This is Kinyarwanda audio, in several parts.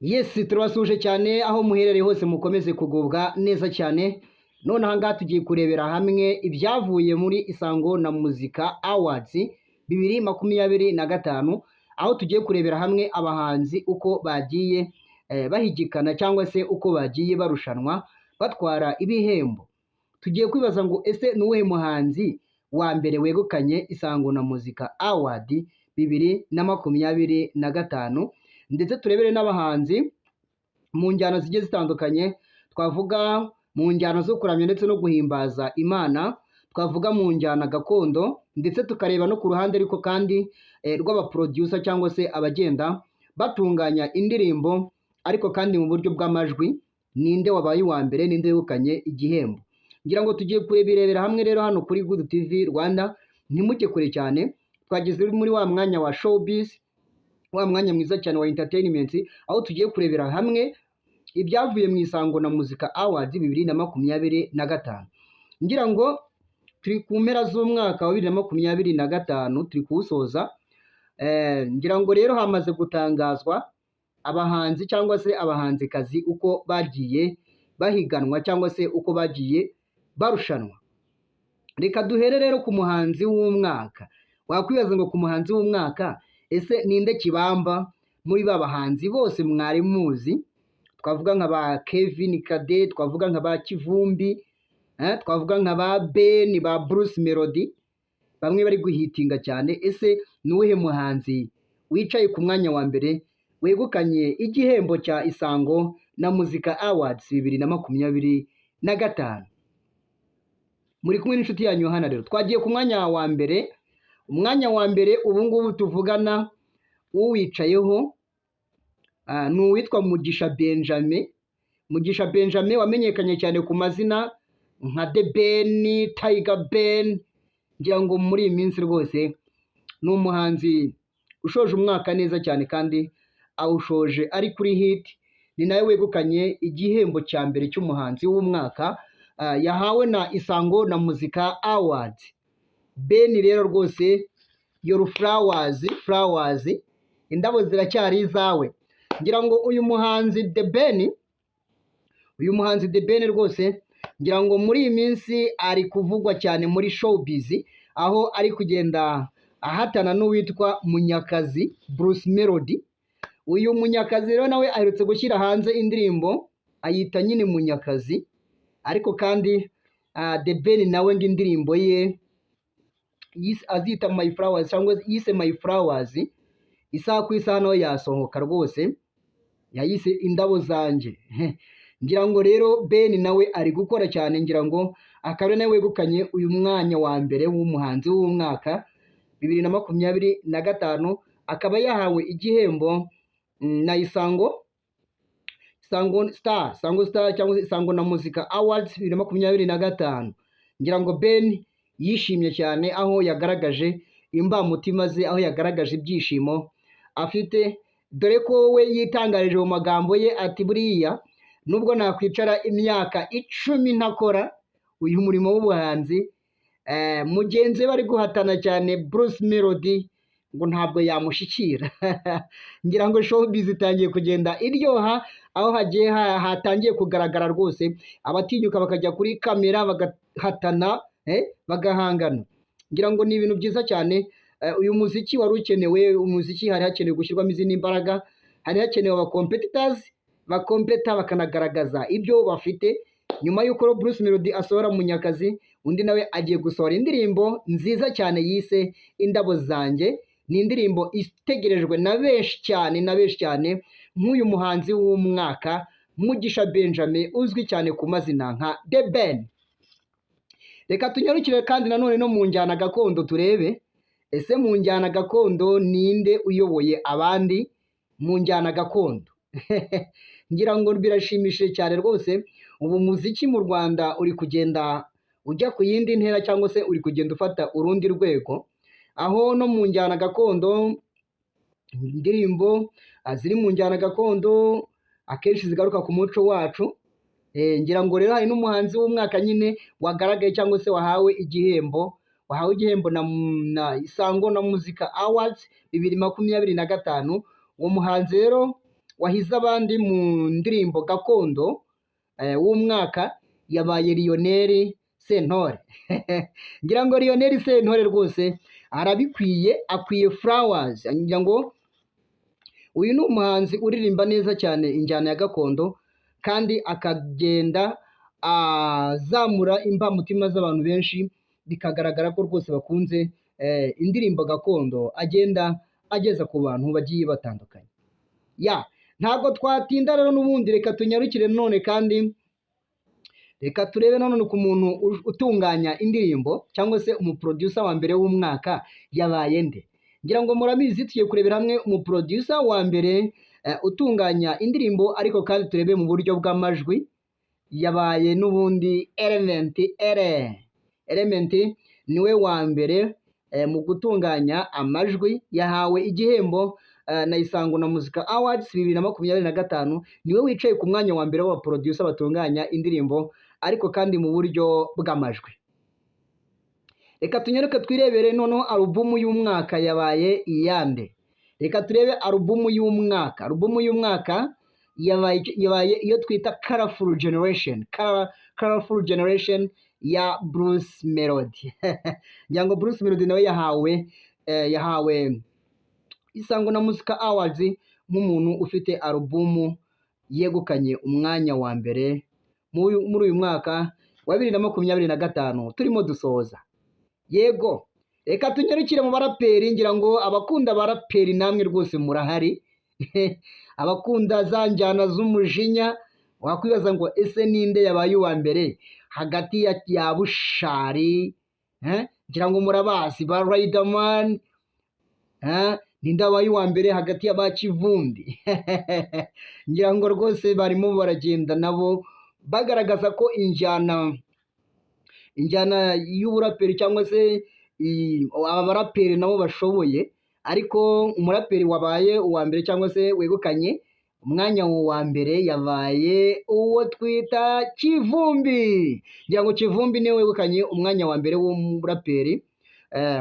Yes, turabasuje cyane aho muherereye hose mukomeze kugubwa neza cyane. None aha ngaha tugiye kurebera hamwe ibyavuye muri Isango na Muzika Awards 2025, aho tugiye kurebera hamwe abahanzi uko bagiye bahigikana cyangwa se uko bagiye barushanwa batwara ibihembo. Tugiye kwibaza ngo ese ni uwuhe muhanzi wa mbere wegukanye Isango na Muzika Award 2025, ndetse turebere n'abahanzi mu njyana zigiye zitandukanye. Twavuga mu njyana zo kuramya ndetse no guhimbaza Imana, twavuga mu njyana gakondo, ndetse tukareba no ku ruhande ariko kandi rw'abaproducer cyangwa se abagenda batunganya indirimbo, ariko kandi mu buryo bw'amajwi. Ninde wabaye uwa mbere, ninde wegukanye igihembo? Ngira ngo tugiye kubirebera hamwe rero hano kuri Good TV Rwanda. Ntimuke kure cyane, twageze muri wa mwanya wa showbiz, wa mwanya mwiza cyane wa entertainment, aho tugiye kurebera hamwe ibyavuye mu Isango na Muzika Awards 2025. Ngira ngo turi ku mpera z'umwaka wa 2025, turi kuwusoza. Ngira ngo rero hamaze gutangazwa abahanzi cyangwa se abahanzikazi uko bagiye bahiganwa cyangwa se uko bagiye barushanwa. Reka duhere rero ku muhanzi w'umwaka. Wakwibaza ngo ku muhanzi w'umwaka ese ninde kibamba muri ba bahanzi bose mwari muzi? Twavuga nka ba Kevin Kade, twavuga nka ba Kivumbi, twavuga nka ba Ben, ba Bruce Melody, bamwe bari guhitinga cyane. Ese ni uwuhe muhanzi wicaye ku mwanya wa mbere wegukanye igihembo cya Isango na Muzika Awards 2025? Muri kumwe n'inshuti yanyu Yohana. Rero twagiye ku mwanya wa mbere. Umwanya wa mbere ubu ngubu tuvugana uwicayeho ni uwitwa Mugisha Benjamin. Mugisha Benjamin wamenyekanye cyane ku mazina nka The Ben, Tiger Ben. Ngira ngo muri iyi minsi rwose ni umuhanzi ushoje umwaka neza cyane kandi awushoje ari kuri hit. Ni nawe wegukanye igihembo cya mbere cy'umuhanzi w'umwaka yahawe na Isango na Muzika Awards. Ben rero rwose your flowers, indabo ziracyari izawe. Ngira ngo uyu muhanzi The Ben rwose ngira ngo muri iyi minsi ari kuvugwa cyane muri showbiz, aho ari kugenda ahatana n'uwitwa Munyakazi Bruce Melody. Uyu Munyakazi rero nawe aherutse gushyira hanze indirimbo ayita nyine Munyakazi, ariko kandi The Ben nawe ngo indirimbo ye azita My Flowers cyangwa yise My Flowers, isaha ku isaha nawe yasohoka rwose, yayise indabo zanjye. Ngira ngo rero Ben nawe ari gukora cyane. Ngira ngo akaba nawe wegukanye uyu mwanya wa mbere w'umuhanzi w'umwaka 2025, akaba yahawe igihembo na Isango Star cyangwa Isango na Muzika Awards 2025. Ngira ngo Ben yishimye cyane, aho yagaragaje imbamutima ze, aho yagaragaje ibyishimo afite, dore ko we yitangarije mu magambo ye ati buriya nubwo nakwicara imyaka 10 ntakora uyu murimo w'ubuhanzi, mugenzi we bari guhatana cyane Bruce Melody ngo ntabwo yamushyikira. Ngira ngo showbiz itangiye kugenda iryoha, aho hagiye hatangiye kugaragara rwose abatinyuka bakajya kuri kamera bagahatana, bagahangana. Ngira ngo ni ibintu byiza cyane. Uyu muziki wari ukenewe, umuziki hari hakenewe gushyirwamo izindi mbaraga, hari hakenewe aba competitors bakompeta bakanagaragaza ibyo bafite. Nyuma y'uko Bruce Melody asohora Munyakazi, undi nawe agiye gusohora indirimbo nziza cyane yise Indabo Zanjye. Ni indirimbo itegerejwe na benshi cyane nk'uyu muhanzi w'umwaka Mugisha Benjamin uzwi cyane ku mazina nka The Ben. Reka tunyarukire kandi nanone no mu njyana gakondo turebe ese mu njyana gakondo ninde uyoboye abandi mu njyana gakondo. Ngira ngo birashimishije cyane rwose. Ubu muziki mu Rwanda uri kugenda ujya ku yindi ntera cyangwa se uri kugenda ufata urundi rwego, aho no mu njyana gakondo indirimbo ziri mu njyana gakondo akenshi zigaruka ku muco wacu. Ngira ngo rero hari n'umuhanzi w'umwaka nyine wagaragaye cyangwa se wahawe igihembo na Isango na Muzika Awards 2025. Uwo muhanzi rero wahize abandi mu ndirimbo gakondo w'umwaka yabaye Lionel Sentore. Ngira ngo Lionel Sentore rwose arabikwiye, akwiye flowers. Ngira ngo uyu ni umuhanzi uririmba neza cyane injyana ya gakondo kandi akagenda azamura imbamutima z'abantu benshi, bikagaragara ko rwose bakunze indirimbo gakondo agenda ageza ku bantu bagiye batandukanye. Ntabwo twatinda rero n'ubundi, reka tunyarukire none kandi reka turebe none ku muntu utunganya indirimbo cyangwa se umuproducer wa mbere w'umwaka yabaye nde. Ngira ngo murabizi tugiye kurebera hamwe umuproducer wa mbere utunganya indirimbo, ariko kandi turebe mu buryo bw'amajwi yabaye n'ubundi Element niwe wa mbere mu gutunganya amajwi, yahawe igihembo na Isango na Muzika Awards 2025. Niwe wicaye ku mwanya wa mbere w'abaproducer batunganya indirimbo ariko kandi mu buryo bw'amajwi. Reka tunyaruke twirebere noneho alubumu y'umwaka yabaye iyande. Reka turebe alubumu y'umwaka. Alubumu y'umwaka yabaye iyo twita Colorful Generation ya Bruce Melody. Ngira ngo Bruce Melody nawe yahawe Isango na Muzika Awards nk'umuntu ufite alubumu yegukanye umwanya wa mbere muri uyu mwaka wa 2025 turimo dusoza. Yego, reka tunyarukire mu baraperi. Ngira ngo abakunda abaraperi namwe rwose murahari. Abakunda za njyana z'umujinya, wakwibaza ngo ese ninde yabaye uwa mbere hagati ya Bushari, ngira ngo murabazi ba Riderman, ninde wabaye uwa mbere hagati ya ba Kivumbi. Ngira ngo rwose barimo baragenda nabo bagaragaza ko injyana y'uburaperi cyangwa se abaraperi nabo bashoboye, ariko umuraperi wabaye uwa mbere cyangwa se wegukanye umwanya wa mbere yabaye uwo twita Kivumbi. Ngira ngo Kivumbi niwe wegukanye umwanya wa mbere w'umuraperi.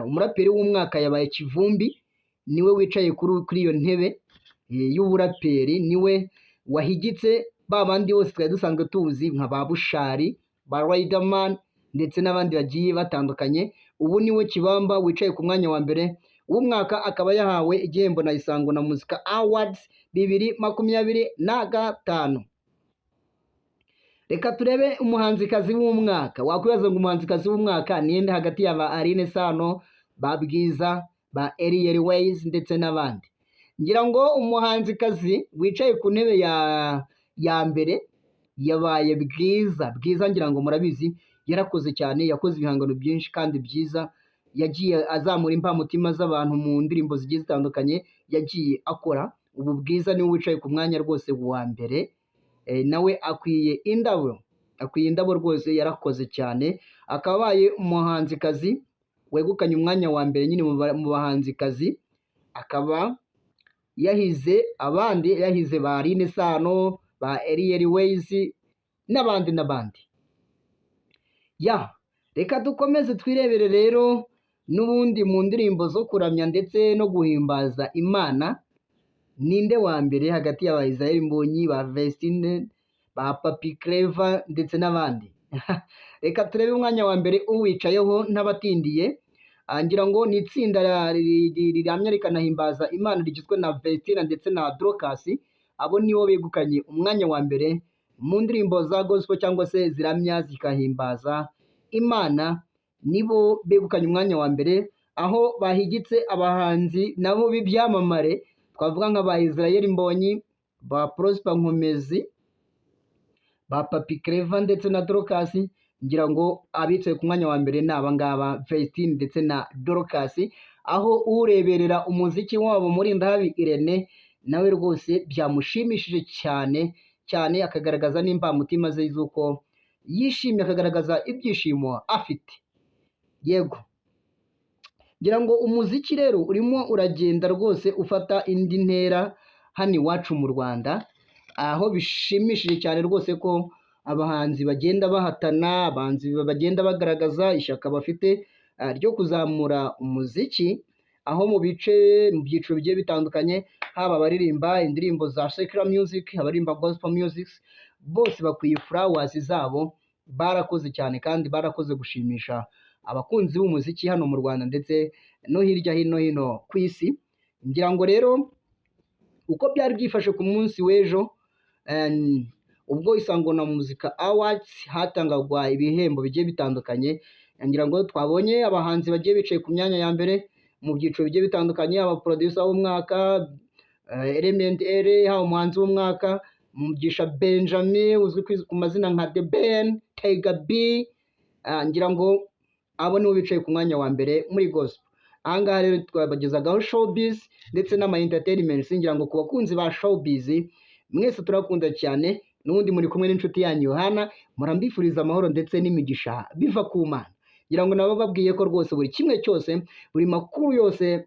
Umuraperi w'umwaka yabaye Kivumbi, niwe wicaye kuri iyo ntebe y'uburaperi, niwe wahigitse ba bandi bose twari dusanzwe tuzi nka ba Bushari, ba Riderman ndetse n'abandi bagiye batandukanye. Ubu niwe Kibamba wicaye ku mwanya wa mbere w'umwaka, akaba yahawe igihembo na Isango na Muzika Awards 2025. Reka turebe umuhanzikazi w'umwaka. Wakwibaza ngo umuhanzikazi w'umwaka ninde hagati ya ba Aline Sano, ba Bwiza, ba Eliel Ways ndetse n'abandi. Ngira ngo umuhanzikazi wicaye ku ntebe ya mbere yabaye Bwiza. Ngira ngo murabizi yarakoze cyane, yakoze ibihangano byinshi kandi byiza, yagiye azamura impamutima z'abantu mu ndirimbo zigiye zitandukanye yagiye akora. Ubu Bwiza niwe wicaye ku mwanya rwose wa mbere, nawe akwiye indabo rwose, yarakoze cyane. Akabaye umuhanzikazi wegukanye umwanya wa mbere nyine mu bahanzikazi, akaba yahize ba Aline Sano, ba Eliel Ways n'abandi. Reka dukomeze twirebere rero n'ubundi mu ndirimbo zo kuramya ndetse no guhimbaza Imana. Ninde wa mbere hagati ya ba Israel Mbonyi, ba Vestine, ba Papi Clever ndetse n'abandi. Reka turebe umwanya wa mbere uwicayeho n'abatindiye. Ngira ngo ni itsinda riramya rikanahimbaza Imana rigizwe na Vestine ndetse na Dorcas. Abo nibo begukanye umwanya wa mbere mu ndirimbo za gospel cyangwa se ziramya zikahimbaza Imana, nibo begukanye umwanya wa mbere, aho bahigitse abahanzi nabo b'ibyamamare twavuga nka ba Israel Mbonyi, ba Prosper Nkomezi, ba Papi Clever ndetse na Dorcas. Ngira ngo abicaye ku mwanya wa mbere ni abangaba Vestine ndetse na Dorcas, aho ureberera umuziki wabo Murindahabi Irene nawe rwose byamushimishije cyane, akagaragaza n'imbamutima ze z'uko yishimye, akagaragaza ibyishimo afite. Yego, ngira ngo umuziki rero urimo uragenda rwose ufata indi ntera hano iwacu mu Rwanda, aho bishimishije cyane rwose ko abahanzi bagenda bahatana, abahanzi bagenda bagaragaza ishyaka bafite ryo kuzamura umuziki, aho mu byiciro bigiye bitandukanye haba abaririmba indirimbo za secular music, abaririmba gospel music, bose bakwiye flowers zabo. Barakoze cyane kandi barakoze gushimisha abakunzi b'umuziki hano mu Rwanda ndetse no hirya hino ku isi. Ngira ngo rero uko byari byifashe ku munsi w'ejo, ubwo Isango na Muzika Awards hatangagwa ibihembo bigiye bitandukanye, ngira ngo twabonye abahanzi bagiye bicaye ku myanya ya mbere mu byiciro bigiye bitandukanye, aba producer w'umwaka, Element Ere, haba umuhanzi w'umwaka Mugisha Benjamin uzwi ku mazina nka The Ben, Tiger B, ngira ngo abo nibo bicaye ku mwanya wa mbere muri gospel. Ahangaha rero twabagezagaho showbiz ndetse n'ama entertainment. Ngira ngo ku bakunzi ba showbiz mwese turakunda cyane, n'ubundi muri kumwe n'inshuti yanyu Yohana, murambifuriza amahoro ndetse n'imigisha biva ku Mana. Ngira ngo nabo babwiye ko rwose buri kimwe cyose, buri makuru yose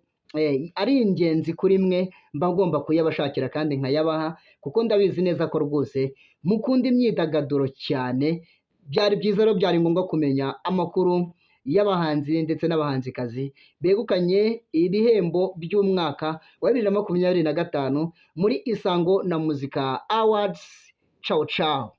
ari ingenzi kuri mwe, mba ngomba kuyabashakira kandi nkayabaha, kuko ndabizi neza ko rwose mukunda imyidagaduro cyane. Byari byiza rero, byari ngombwa kumenya amakuru y'abahanzi ndetse n'abahanzikazi begukanye ibihembo by'umwaka wa 2025 muri Isango na Muzika Awards. Ciao ciao.